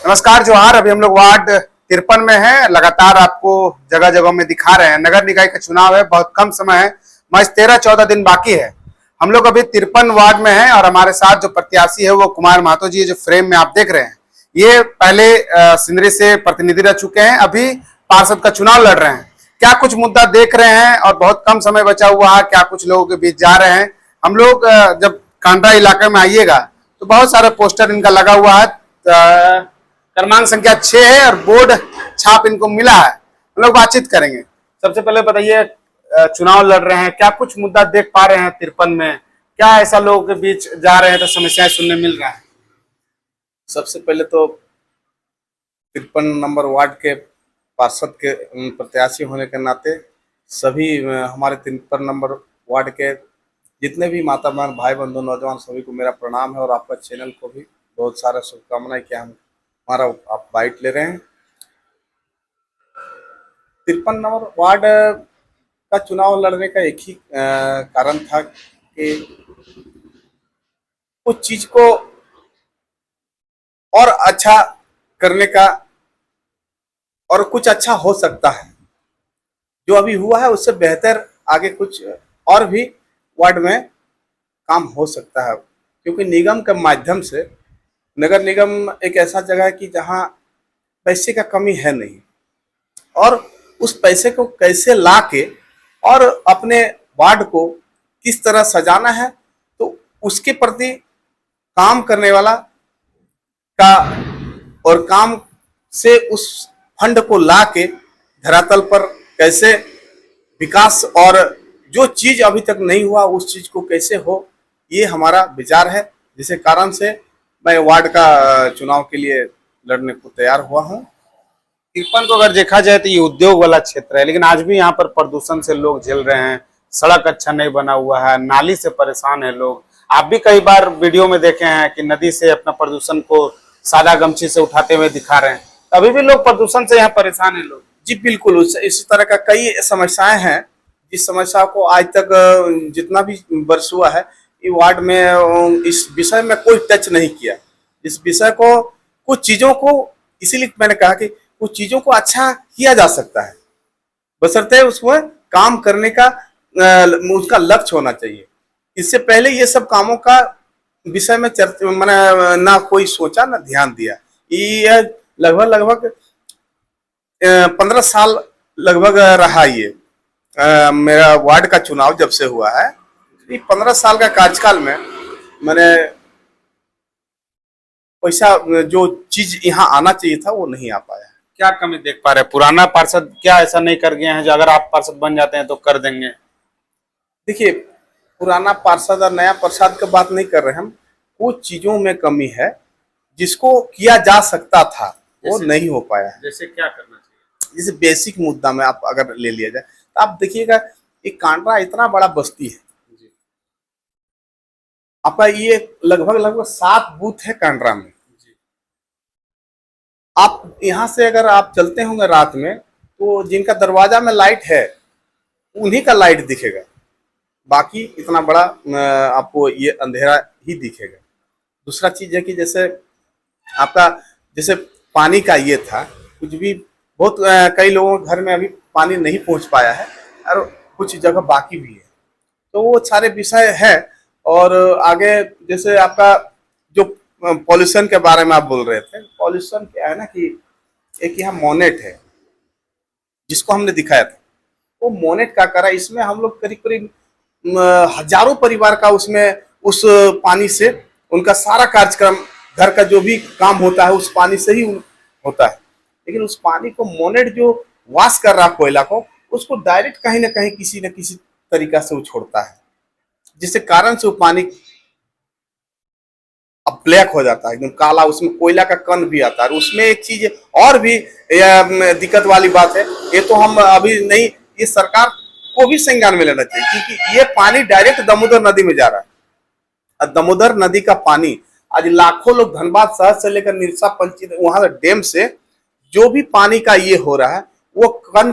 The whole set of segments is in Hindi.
नमस्कार जोहार। अभी हम लोग वार्ड 53 में हैं। लगातार आपको जगह जगह में दिखा रहे हैं। नगर निकाय का चुनाव है, बहुत कम समय है, महज 13-14 दिन बाकी है। हम लोग अभी 53 वार्ड में हैं और हमारे साथ जो प्रत्याशी है वो कुमार महतो जी है, जो फ्रेम में आप देख रहे हैं। ये पहले सिंदरी से प्रतिनिधि रह चुके हैं, अभी पार्षद का चुनाव लड़ रहे हैं। क्या कुछ मुद्दा देख रहे हैं और बहुत कम समय बचा हुआ है, क्या कुछ लोगों के बीच जा रहे हैं। हम लोग जब कांड्रा इलाके में आइएगा तो बहुत सारे पोस्टर इनका लगा हुआ है। क्रमांक संख्या 6 है और बोर्ड छाप इनको मिला है। हम लोग बातचीत करेंगे। सबसे पहले बताइए, चुनाव लड़ रहे हैं, क्या कुछ मुद्दा देख पा रहे हैं 53 में? क्या ऐसा लोगों के बीच जा रहे हैं तो समस्याएं सुनने मिल रहा है? सबसे पहले तो 53 नंबर वार्ड के पार्षद के प्रत्याशी होने के नाते सभी हमारे 53 नंबर वार्ड के जितने भी माता बहन, भाई बंधु, नौजवान, सभी को मेरा प्रणाम है और आपका चैनल को भी बहुत सारा शुभकामनाएं कि हम हमारा आप बाइट ले रहे हैं। 53 नंबर वार्ड का चुनाव लड़ने का एक ही कारण था कि कुछ चीज को और अच्छा करने का और कुछ अच्छा हो सकता है। जो अभी हुआ है उससे बेहतर आगे कुछ और भी वार्ड में काम हो सकता है, क्योंकि निगम के माध्यम से नगर निगम एक ऐसा जगह है कि जहां पैसे का कमी है नहीं, और उस पैसे को कैसे ला के और अपने वार्ड को किस तरह सजाना है, तो उसके प्रति काम करने वाला का और काम से उस फंड को ला के धरातल पर कैसे विकास और जो चीज अभी तक नहीं हुआ उस चीज को कैसे हो, ये हमारा विचार है। जिसके कारण से मैं वार्ड का चुनाव के लिए लड़ने को तैयार हुआ हूँ। 53 को अगर देखा जाए तो ये उद्योग वाला क्षेत्र है, लेकिन आज भी यहाँ पर प्रदूषण से लोग झेल रहे हैं। सड़क अच्छा नहीं बना हुआ है, नाली से परेशान है लोग। आप भी कई बार वीडियो में देखे हैं कि नदी से अपना प्रदूषण को सादा गमछी से उठाते हुए दिखा रहे हैं। अभी भी लोग प्रदूषण से यहाँ परेशान है लोग। जी बिल्कुल, इस तरह का कई समस्याएं हैं जिस समस्या को आज तक जितना भी वर्ष हुआ है ये वार्ड में इस विषय में कोई टच नहीं किया। इस विषय को कुछ चीजों को इसीलिए मैंने कहा कि कुछ चीजों को अच्छा किया जा सकता है, बशर्ते उसमें काम करने का उसका लक्ष्य होना चाहिए। इससे पहले ये सब कामों का विषय में चर्चा मैंने ना कोई सोचा ना ध्यान दिया। ये लगभग 15 साल लगभग रहा ये मेरा वार्ड का चुनाव जब से हुआ है। 15 साल का कार्यकाल में मैंने पैसा जो चीज यहाँ आना चाहिए था वो नहीं आ पाया। क्या कमी देख पा रहे हैं? पुराना पार्षद क्या ऐसा नहीं कर गए हैं जो अगर आप पार्षद बन जाते हैं तो कर देंगे? देखिए, पुराना पार्षद और नया पार्षद की बात नहीं कर रहे हम। कुछ चीजों में कमी है जिसको किया जा सकता था, वो नहीं हो पाया है। जैसे क्या करना चाहिए? जैसे बेसिक मुद्दा में आप अगर ले लिया जाए तो आप देखिएगा एक कांड्रा इतना बड़ा बस्ती है आपका, ये लगभग 7 बूथ है कांड्रा में। आप यहाँ से अगर आप चलते होंगे रात में तो जिनका दरवाजा में लाइट है उन्हीं का लाइट दिखेगा, बाकी इतना बड़ा आपको ये अंधेरा ही दिखेगा। दूसरा चीज है कि जैसे आपका जैसे पानी का ये था, कुछ भी बहुत कई लोगों के घर में अभी पानी नहीं पहुंच पाया है और कुछ जगह बाकी भी है, तो वो सारे विषय है। और आगे जैसे आपका जो पॉल्यूशन के बारे में आप बोल रहे थे, पॉल्यूशन क्या है ना कि एक यहाँ मोनेट है जिसको हमने दिखाया था, वो मोनेट का करा, इसमें हम लोग करीब हजारों परिवार का उसमें उस पानी से उनका सारा कार्यक्रम, घर का जो भी काम होता है उस पानी से ही होता है। लेकिन उस पानी को मोनेट जो वॉश कर रहा कोयला को, उसको डायरेक्ट कहीं ना कहीं किसी न किसी तरीका से वो छोड़ता है, जिससे कारण से वो पानी अब ब्लैक हो जाता है, एकदम काला, उसमें कोयला का कण भी आता है। उसमें एक चीज और भी दिक्कत वाली बात है, ये तो हम अभी नहीं, ये सरकार को भी संज्ञान में लेना चाहिए, क्योंकि ये पानी डायरेक्ट दामोदर नदी में जा रहा है। और दामोदर नदी का पानी आज लाखों लोग धनबाद शहर से लेकर निरसा पंचायत वहां डैम से जो भी पानी का ये हो रहा है, वो कण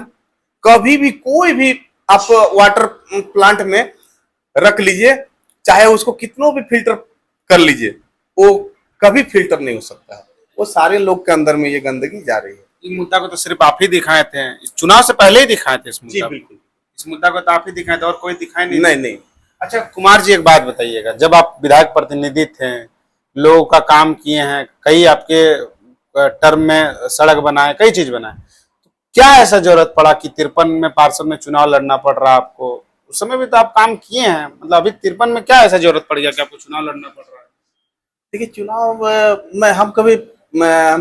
कभी भी कोई भी आप वाटर प्लांट में रख लीजिए, चाहे उसको कितनों भी फिल्टर कर लीजिए, वो कभी फिल्टर नहीं हो सकता है। वो सारे लोग के अंदर में ये गंदगी जा रही है। इस मुद्दा को तो सिर्फ आप ही दिखाए थे, इस चुनाव से पहले ही दिखाए थे इस जी मुद्दा को। बिल्कुल। इस मुद्दा को तो आप ही दिखाए थे और कोई दिखाई नहीं। नहीं नहीं। अच्छा कुमार जी, एक बात बताइएगा, जब आप विधायक प्रतिनिधि थे, लोगों का काम किए हैं, कई आपके टर्म में सड़क बनाए, कई चीज बनाए, तो क्या ऐसा जरूरत पड़ा कि 53 में पार्षद में चुनाव लड़ना पड़ रहा आपको? उस समय भी तो आप काम किए हैं, मतलब अभी 53 में क्या ऐसा जरूरत पड़ गया कि आपको चुनाव लड़ना पड़ रहा है? देखिए चुनाव हम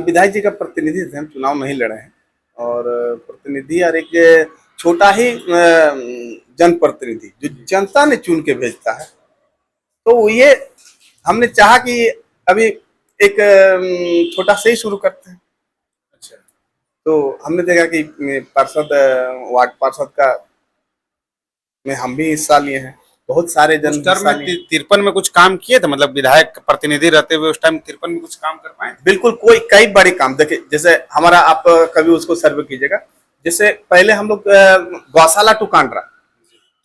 विधायक जी का प्रतिनिधि थे, हम चुनाव नहीं लड़े हैं। और प्रतिनिधि और एक छोटा ही जनप्रतिनिधि जो जनता ने चुन के भेजता है, तो ये हमने चाहा कि अभी एक छोटा से ही शुरू करते हैं। अच्छा, तो हमने देखा कि वार्ड पार्षद का में हम भी हिस्सा लिए हैं, बहुत सारे जन उस टर्म हिस्सा में लिए। 53 में कुछ काम किए थे, मतलब विधायक प्रतिनिधि रहते हुए उस टाइम 53 में कुछ काम कर पाए? बिल्कुल, कई बड़े काम देखिए, जैसे हमारा, आप कभी उसको सर्वे कीजिएगा। जैसे पहले हम लोग गौशाला टू कांड्रा,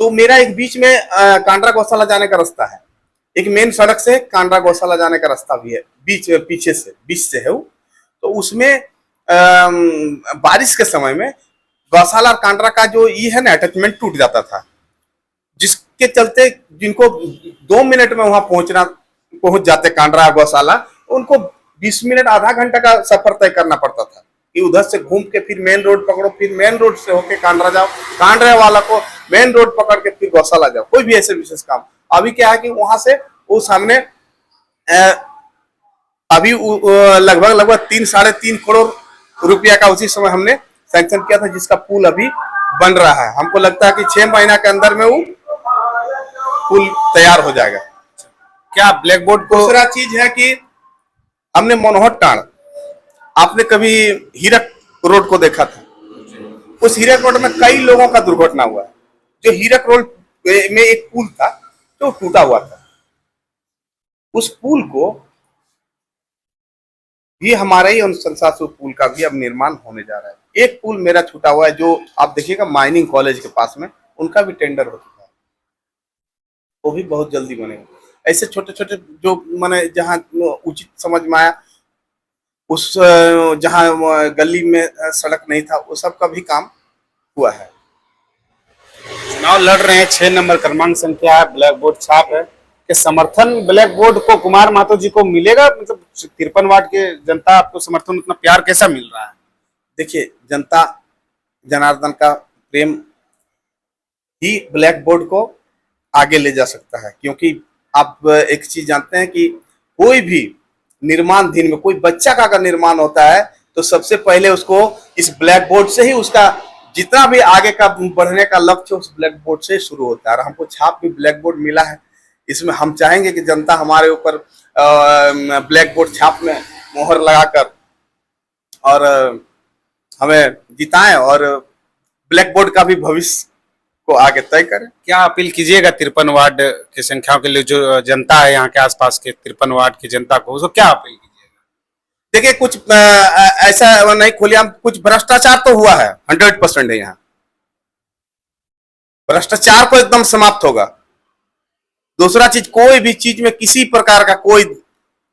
तो मेरा एक बीच में कांड्रा गौशाला जाने का रास्ता है, एक मेन सड़क से कांड्रा गौशाला जाने का रास्ता भी है, बीच से है वो। तो उसमें बारिश के समय में गौशाला और कांड्रा का जो ये है ना अटैचमेंट टूट जाता था, जिसके चलते जिनको 2 मिनट में वहां पहुंच जाते कांड्रा गौशाला, उनको 20 मिनट आधा घंटा का सफर तय करना पड़ता था कि उधर से घूम के फिर मेन रोड पकड़ो, फिर मेन रोड से होके कांड्रा जाओ, कांड्रा वाला को मेन रोड पकड़ के फिर गौशाला जाओ, कोई भी ऐसे विशेष काम। अभी क्या है कि वहां से उस हमने अभी लगभग 3-3.5 करोड़ रुपया का उसी समय हमने सैंक्शन किया था, जिसका पुल अभी बन रहा है। हमको लगता है कि 6 महीना के अंदर में वो पुल तैयार हो जाएगा। क्या ब्लैक बोर्ड को? दूसरा चीज है कि हमने मनोहर टाण, आपने कभी हीरक रोड को देखा था? उस हीरक रोड में कई लोगों का दुर्घटना हुआ है। जो हीरक रोड में एक पुल था जो टूटा हुआ था, उस पुल को भी हमारे ही अनुशंसा से पुल का भी अब निर्माण होने जा रहा है। एक पुल मेरा छूटा हुआ है जो आप देखिएगा माइनिंग कॉलेज के पास में, उनका भी टेंडर हो चुका है, वो भी बहुत जल्दी बनेगा। ऐसे छोटे छोटे जो मैंने जहाँ उचित समझ में आया, उस जहाँ गली में सड़क नहीं था, वो सब का भी काम हुआ है। चुनाव लड़ रहे हैं, 6 नंबर क्रमांक संख्या है, ब्लैक बोर्ड छाप है, कि समर्थन ब्लैक बोर्ड को कुमार महतो जी को मिलेगा? मतलब 53 वार्ड के जनता आपको समर्थन, उतना प्यार कैसा मिल रहा है? देखिए, जनता जनार्दन का प्रेम ही ब्लैक बोर्ड को आगे ले जा सकता है, क्योंकि आप एक चीज जानते हैं कि कोई भी निर्माणाधीन में कोई बच्चा का अगर निर्माण होता है तो सबसे पहले उसको इस ब्लैक बोर्ड से ही, उसका जितना भी आगे का बढ़ने का लक्ष्य उस ब्लैक बोर्ड से शुरू होता है। और हमको छाप भी ब्लैक बोर्ड मिला है, इसमें हम चाहेंगे कि जनता हमारे ऊपर ब्लैक बोर्ड छाप में मोहर लगाकर और हमें जिताएं और ब्लैक बोर्ड का भी भविष्य को आगे तय करें। क्या अपील कीजिएगा 53 वार्ड की संख्याओं के लिए, जो जनता है यहाँ के आसपास के 53 वार्ड की जनता को, उसको क्या अपील कीजिएगा? देखिए, कुछ ऐसा नहीं खुलेआम, कुछ भ्रष्टाचार तो हुआ है, 100% है। यहाँ भ्रष्टाचार को एकदम समाप्त होगा। दूसरा चीज, कोई भी चीज में किसी प्रकार का कोई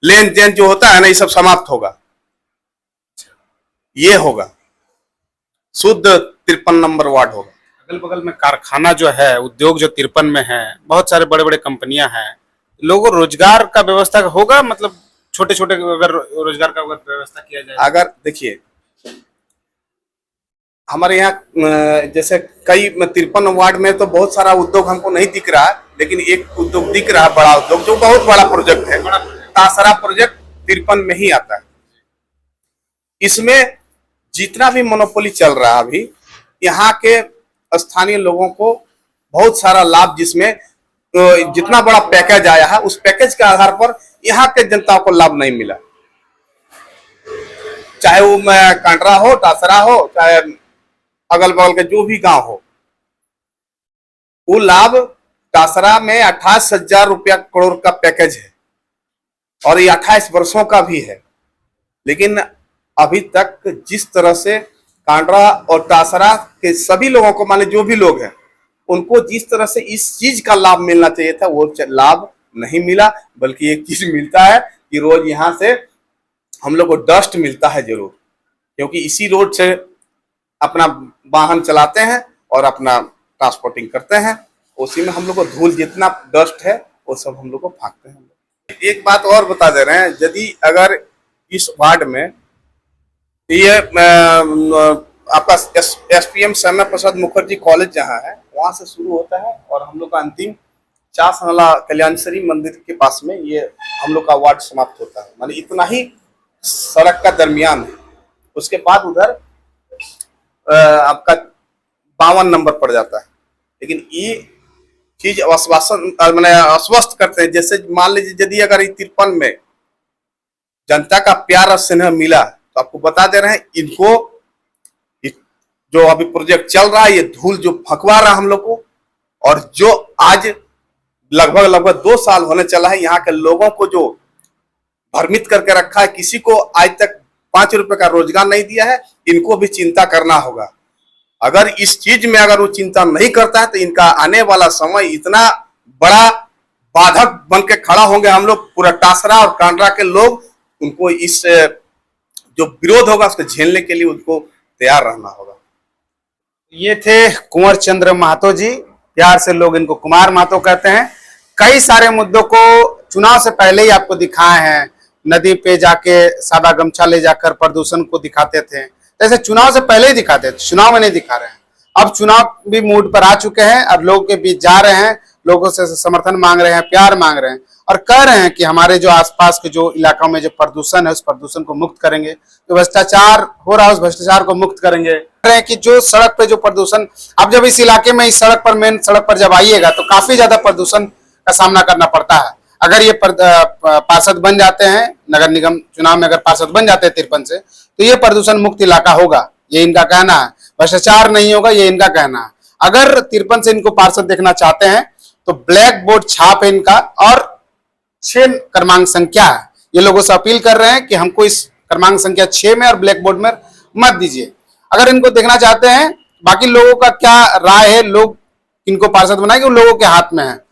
लेन देन जो होता है ना, ये सब समाप्त होगा। ये होगा शुद्ध 53 नंबर वार्ड होगा। अगल बगल में कारखाना जो है, उद्योग जो 53 में है, बहुत सारे बड़े बड़े कंपनियां हैं, लोगों को रोजगार का व्यवस्था होगा? मतलब छोटे छोटे अगर रोजगार का व्यवस्था किया जाए, अगर देखिए हमारे यहाँ जैसे कई 53 वार्ड में तो बहुत सारा उद्योग हमको नहीं दिख रहा है, लेकिन एक उद्योग दिख रहा है, बड़ा उद्योग, जो बहुत बड़ा प्रोजेक्ट है। तासरा प्रोजेक्ट 53 में ही आता है। इसमें जितना भी मोनोपोली चल रहा है अभी, यहाँ के स्थानीय लोगों को बहुत सारा लाभ, जिसमें जितना बड़ा पैकेज आया है, उस पैकेज के आधार पर यहाँ के जनता को लाभ नहीं मिला। चाहे वो कांड्रा हो, तासरा हो, चाहे अगल बगल के जो भी गांव हो, वो लाभ तासरा में 28,000 रुपया करोड़ का पैकेज है और ये 28 वर्षों का भी है। लेकिन अभी तक जिस तरह से कांड्रा और तासरा के सभी लोगों को, माने जो भी लोग हैं, उनको जिस तरह से इस चीज का लाभ मिलना चाहिए था, वो लाभ नहीं मिला। बल्कि एक चीज मिलता है कि रोज यहाँ से हम लोग को डस्ट मिलता है जरूर, क्योंकि इसी रोड से अपना वाहन चलाते हैं और अपना ट्रांसपोर्टिंग करते हैं। उसी में हम लोग को धूल, जितना डस्ट है वो सब हम लोग को भागते हैं। एक बात और बता दे रहे हैं, यदि अगर इस वार्ड में ये आपका SPM श्यामा प्रसाद मुखर्जी कॉलेज जहाँ है वहां से शुरू होता है और हम लोग का अंतिम चासनाला कल्याणेश्वरी मंदिर के पास में ये हम लोग का वार्ड समाप्त होता है। माने इतना ही सड़क का दरमियान है। उसके बाद उधर आपका 52 नंबर पड़ जाता है। लेकिन ये चीज अस्वस्थ करते हैं। जैसे मान लीजिए यदि अगर 53 में जनता का प्यार और स्नेह मिला तो आपको बता दे रहे हैं, इनको जो अभी प्रोजेक्ट चल रहा है, ये धूल जो फंकवा रहा है हम लोग को, और जो आज लगभग 2 साल होने चला है, यहाँ के लोगों को जो भ्रमित करके रखा है, किसी को आज तक 5 रुपए का रोजगार नहीं दिया है, इनको भी चिंता करना होगा। अगर इस चीज में अगर वो चिंता नहीं करता है तो इनका आने वाला समय इतना बड़ा बाधक बन के खड़ा होंगे। हम लोग पूरा टासरा और कांडरा के लोग, उनको इस जो विरोध होगा उसको झेलने के लिए उनको तैयार रहना होगा। ये थे कुंवर चंद्र महतो जी, प्यार से लोग इनको कुमार महतो कहते हैं। कई सारे मुद्दों को चुनाव से पहले ही आपको दिखाए हैं। नदी पे जाके सादा गमछा ले जाकर प्रदूषण को दिखाते थे, जैसे चुनाव से पहले ही दिखाते थे, चुनाव में नहीं दिखा रहे हैं। अब चुनाव भी मूड पर आ चुके हैं और लोगों के बीच जा रहे हैं, लोगों से समर्थन मांग रहे हैं, प्यार मांग रहे हैं और कह रहे हैं कि हमारे जो आसपास के जो इलाकों में जो प्रदूषण है उस प्रदूषण को मुक्त करेंगे, जो भ्रष्टाचार हो रहा है उस भ्रष्टाचार को मुक्त करेंगे। कह रहे हैं कि जो सड़क पे जो प्रदूषण, अब जब इस इलाके में इस सड़क पर, मेन सड़क पर जब आइएगा तो काफी ज्यादा प्रदूषण का सामना करना पड़ता है। अगर ये पार्षद बन जाते हैं, नगर निगम चुनाव में अगर पार्षद बन जाते हैं 53 से, तो ये प्रदूषण मुक्त इलाका होगा, ये इनका कहना है। भ्रष्टाचार नहीं होगा, ये इनका कहना है। अगर 53 से इनको पार्षद देखना चाहते हैं तो ब्लैक बोर्ड छाप है इनका और 6 क्रमांक संख्या है। ये लोगों से अपील कर रहे हैं कि हमको इस क्रमांक संख्या 6 में और ब्लैक बोर्ड में मत दीजिए। अगर इनको देखना चाहते हैं, बाकी लोगों का क्या राय है, लोग इनको पार्षद बनाएंगे, वो लोगों के हाथ में है।